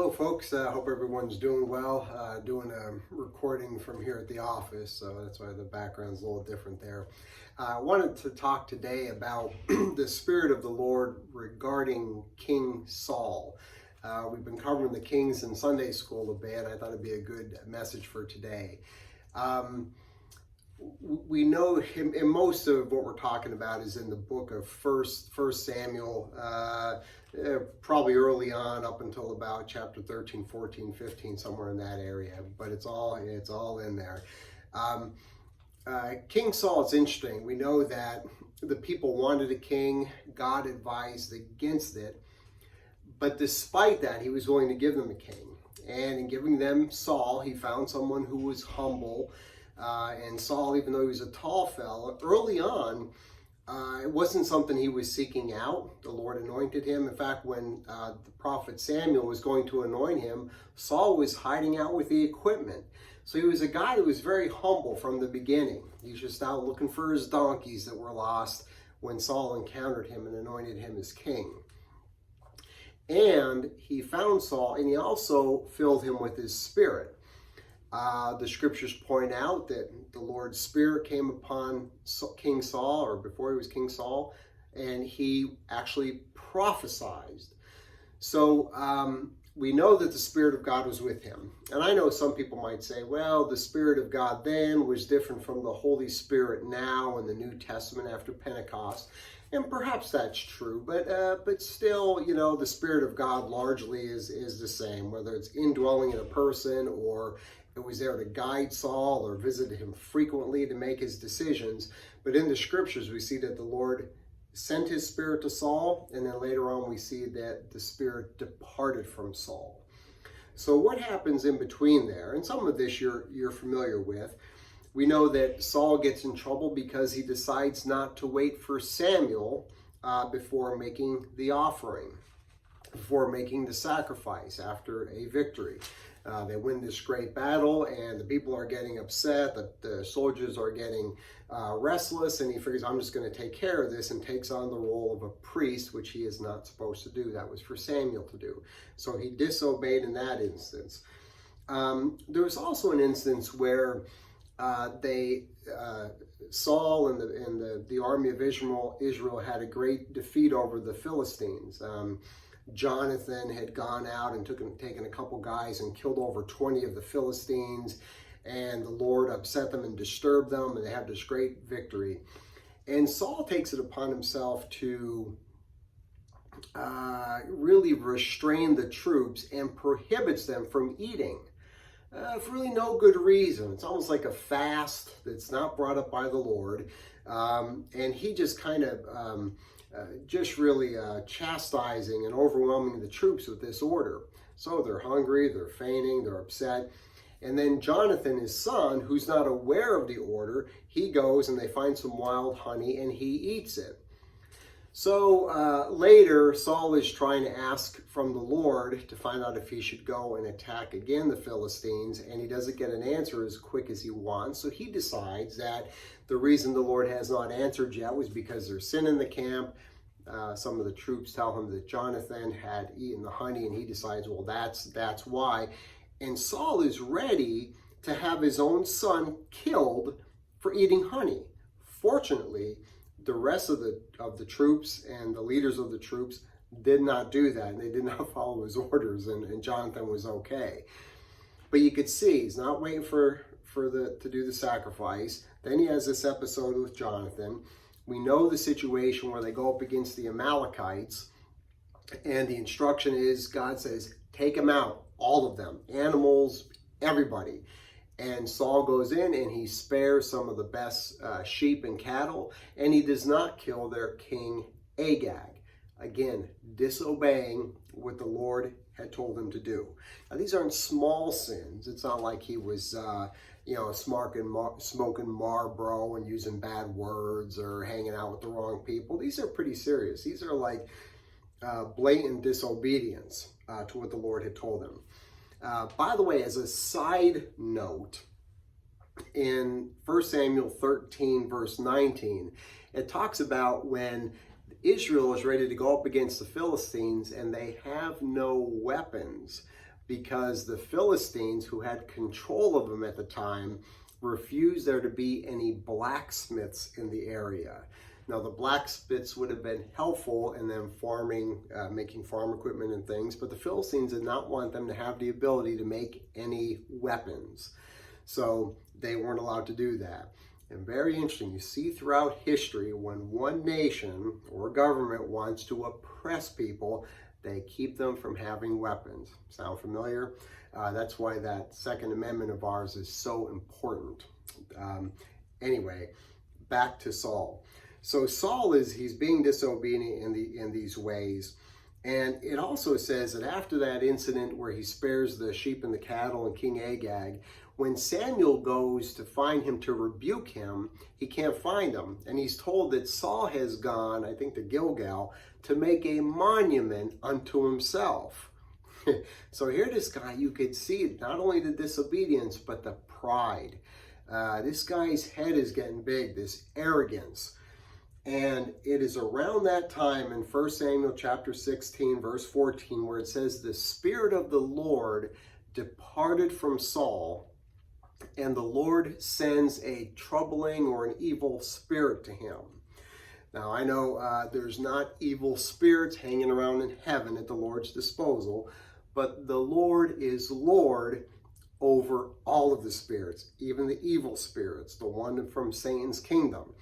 Hello folks, hope everyone's doing well. Doing a recording from here at the office, so that's why the background's a little different there. I wanted to talk today about the Spirit of the Lord regarding King Saul. We've been covering the kings in Sunday school a bit. I thought it'd be a good message for today. We know him, and most of what we're talking about is in the book of First Samuel, probably early on up until about chapter 13, 14, 15, somewhere in that area, but it's all in there. King Saul, it's interesting. We know that the people wanted a king. God advised against it, but despite that, he was willing to give them a king. And in giving them Saul, he found someone who was humble. And Saul, even though he was a tall fella, early on, it wasn't something he was seeking out. The Lord anointed him. In fact, when the prophet Samuel was going to anoint him, Saul was hiding out with the equipment. So he was a guy who was very humble from the beginning. He was just out looking for his donkeys that were lost when Saul encountered him and anointed him as king. And he found Saul, and he also filled him with his spirit. The scriptures point out that the Lord's Spirit came upon King Saul, or before he was King Saul, and he actually prophesied. So we know that the Spirit of God was with him. And I know some people might say, well, the Spirit of God then was different from the Holy Spirit now in the New Testament after Pentecost. And perhaps that's true, but still, you know, the Spirit of God largely is the same, whether it's indwelling in a person or it was there to guide Saul or visit him frequently to make his decisions. But in the scriptures, we see that the Lord sent his Spirit to Saul, and then later on we see that the Spirit departed from Saul. So what happens in between there, and some of this you're familiar with, we know that Saul gets in trouble because he decides not to wait for Samuel before making the offering, before making the sacrifice after a victory. They win this great battle, and the people are getting upset. The soldiers are getting restless, and he figures, I'm just going to take care of this, and takes on the role of a priest, which he is not supposed to do. That was for Samuel to do. So he disobeyed in that instance. There was also an instance where Saul and the army of Israel had a great defeat over the Philistines. Jonathan had gone out and taken a couple guys and killed over 20 of the Philistines, and the Lord upset them and disturbed them, and they had this great victory. And Saul takes it upon himself to really restrain the troops and prohibits them from eating for really no good reason. It's almost like a fast that's not brought up by the Lord, and he just kind of really chastising and overwhelming the troops with this order. So they're hungry, they're fainting, they're upset. And then Jonathan, his son, who's not aware of the order, he goes and they find some wild honey and he eats it. So later, Saul is trying to ask from the Lord to find out if he should go and attack again the Philistines, and he doesn't get an answer as quick as he wants. So he decides that the reason the Lord has not answered yet was because there's sin in the camp. Some of the troops tell him that Jonathan had eaten the honey, and he decides, well, that's why. And Saul is ready to have his own son killed for eating honey. Fortunately, the rest of the troops and the leaders of the troops did not do that, and they did not follow his orders, and Jonathan was okay. But you could see he's not waiting to do the sacrifice. Then he has this episode with Jonathan. We know the situation where they go up against the Amalekites, and the instruction is, God says, take them out, all of them, animals, everybody. And Saul goes in and he spares some of the best sheep and cattle, and he does not kill their king Agag. Again, disobeying what the Lord had told him to do. Now, these aren't small sins. It's not like he was, smoking Marlboro and using bad words or hanging out with the wrong people. These are pretty serious. These are like blatant disobedience to what the Lord had told him. By the way, as a side note, in 1 Samuel 13, verse 19, it talks about when Israel is ready to go up against the Philistines and they have no weapons. because the Philistines, who had control of them at the time, refused there to be any blacksmiths in the area. Now, the blacksmiths would have been helpful in them farming, making farm equipment and things, but the Philistines did not want them to have the ability to make any weapons. So they weren't allowed to do that. And very interesting, you see throughout history, when one nation or government wants to oppress people, they keep them from having weapons. Sound familiar? That's why that Second Amendment of ours is so important. Anyway, back to Saul. So Saul he's being disobedient in these ways. And it also says that after that incident where he spares the sheep and the cattle and King Agag, when Samuel goes to find him to rebuke him, he can't find him. And he's told that Saul has gone, I think, to Gilgal to make a monument unto himself. So here this guy, you could see not only the disobedience, but the pride. This guy's head is getting big, this arrogance. And it is around that time in 1 Samuel chapter 16, verse 14, where it says, the Spirit of the Lord departed from Saul, and the Lord sends a troubling or an evil spirit to him. Now, I know there's not evil spirits hanging around in heaven at the Lord's disposal, but the Lord is Lord over all of the spirits, even the evil spirits, the one from Satan's kingdom.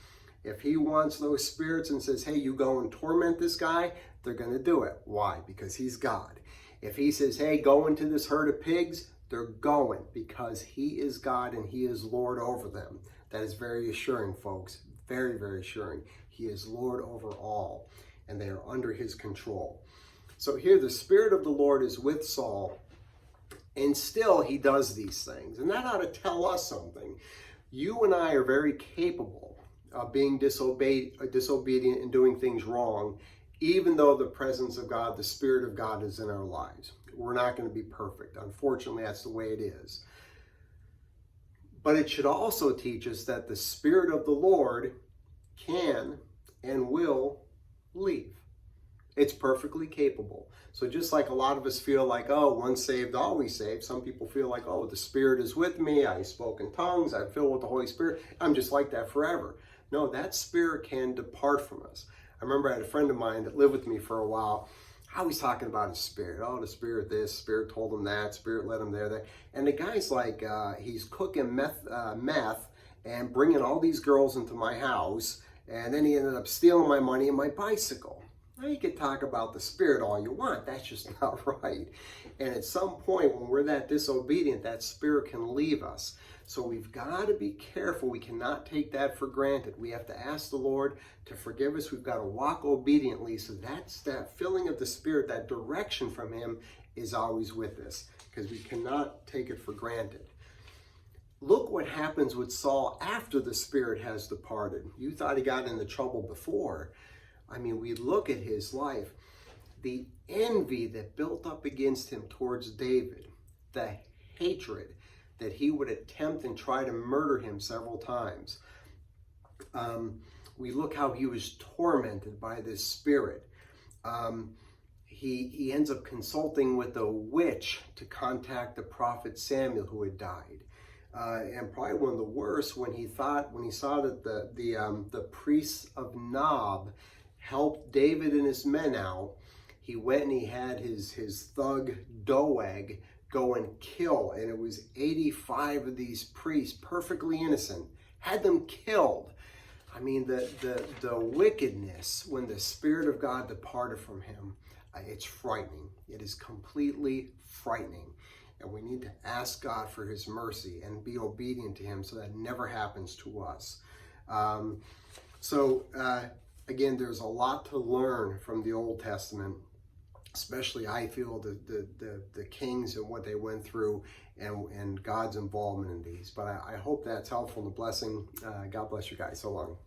If he wants those spirits and says, hey, you go and torment this guy, they're going to do it. Why? Because he's God. If he says, hey, go into this herd of pigs, they're going, because he is God and he is Lord over them. That is very assuring, folks. Very, very assuring. He is Lord over all, and they are under his control. So here the Spirit of the Lord is with Saul, and still he does these things. And that ought to tell us something. You and I are very capable of being disobedient and doing things wrong, even though the presence of God, the Spirit of God is in our lives. We're not going to be perfect. Unfortunately, that's the way it is. But it should also teach us that the Spirit of the Lord can and will leave. It's perfectly capable. So just like a lot of us feel like, oh, once saved, always saved. Some people feel like, oh, the Spirit is with me. I spoke in tongues. I'm filled with the Holy Spirit. I'm just like that forever. No, that Spirit can depart from us. I remember I had a friend of mine that lived with me for a while. I was talking about his spirit. Oh, the Spirit this, Spirit told him that, Spirit led him there. And the guy's like, he's cooking meth and bringing all these girls into my house. And then he ended up stealing my money and my bicycle. Now, you can talk about the Spirit all you want. That's just not right. And at some point, when we're that disobedient, that Spirit can leave us. So we've got to be careful. We cannot take that for granted. We have to ask the Lord to forgive us. We've got to walk obediently. So that's that filling of the Spirit, that direction from him is always with us, because we cannot take it for granted. Look what happens with Saul after the Spirit has departed. You thought he got into trouble before. I mean, we look at his life, the envy that built up against him towards David, the hatred that he would attempt and try to murder him several times. We look how he was tormented by this spirit. He ends up consulting with a witch to contact the prophet Samuel, who had died. And probably one of the worst, when he saw that the priests of Nob helped David and his men out, he went and he had his thug Doeg go and kill, and it was 85 of these priests, perfectly innocent, had them killed. I mean, the wickedness when the Spirit of God departed from him, it's frightening. It is completely frightening. And we need to ask God for his mercy and be obedient to him so that never happens to us. Again, there's a lot to learn from the Old Testament, especially I feel the kings and what they went through and God's involvement in these. But I hope that's helpful and a blessing. God bless you guys. So long.